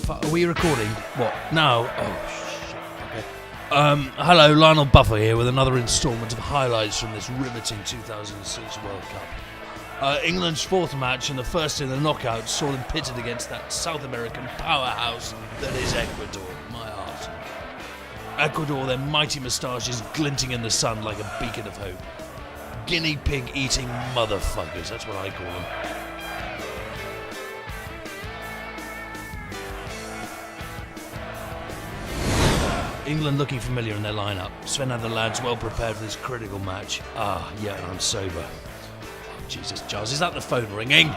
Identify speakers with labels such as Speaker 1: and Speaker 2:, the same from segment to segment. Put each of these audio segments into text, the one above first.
Speaker 1: fuck? Are we recording? What? No. Oh, shit. Okay. Hello, Lionel Buffer here with another instalment of highlights from this riveting 2006 World Cup. England's fourth match and the first in the knockout saw them pitted against that South American powerhouse that is Ecuador, my art. Ecuador, their mighty moustaches glinting in the sun like a beacon of hope. Guinea-pig eating motherfuckers, that's what I call them. England looking familiar in their lineup. Sven had the lads well prepared for this critical match. Yeah, I'm sober. Oh, Jesus, Giles, is that the phone ringing?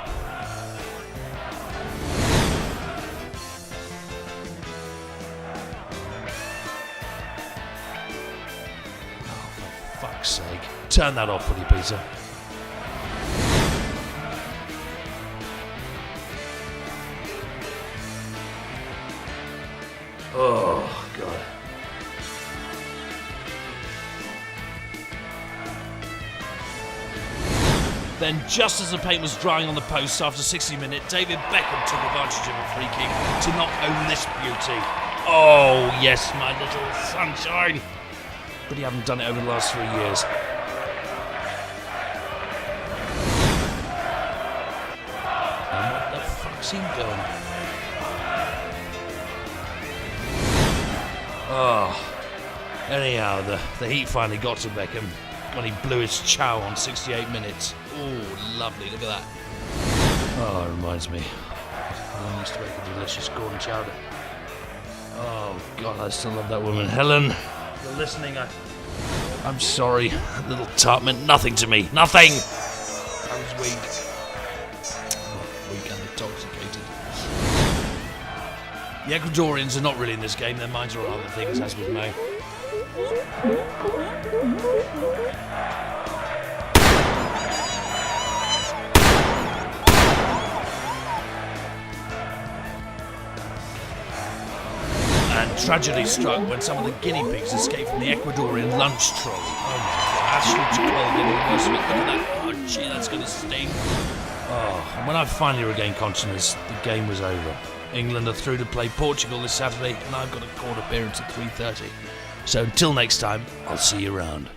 Speaker 1: Oh, for fuck's sake. Turn that off, will you, Peter? Oh, God. Then, just as the paint was drying on the posts after 60 minutes, David Beckham took advantage of a free kick to knock home this beauty. Oh, yes, my little sunshine. But you haven't done it over the last 3 years. And what the fuck's he doing? Oh. Anyhow, the heat finally got to Beckham when he blew his chow on 68 minutes. Oh, lovely, look at that. Oh, it reminds me. I used to make a delicious corn chowder. Oh, God, I still love that woman. Helen, if you're listening, I'm sorry. That little tart meant nothing to me. Nothing! I was weak. Oh, weak and intoxicated. The Ecuadorians are not really in this game. Their minds are on other things, as with May. And tragedy struck when some of the guinea-pigs escaped from the Ecuadorian lunch trolley. Oh my God, Ashley Cole getting the worst of it. Look at that. Oh gee, that's going to sting. Oh, and when I finally regained consciousness, the game was over. England are through to play Portugal this Saturday, and I've got a court appearance at 3:30. So until next time, I'll see you around.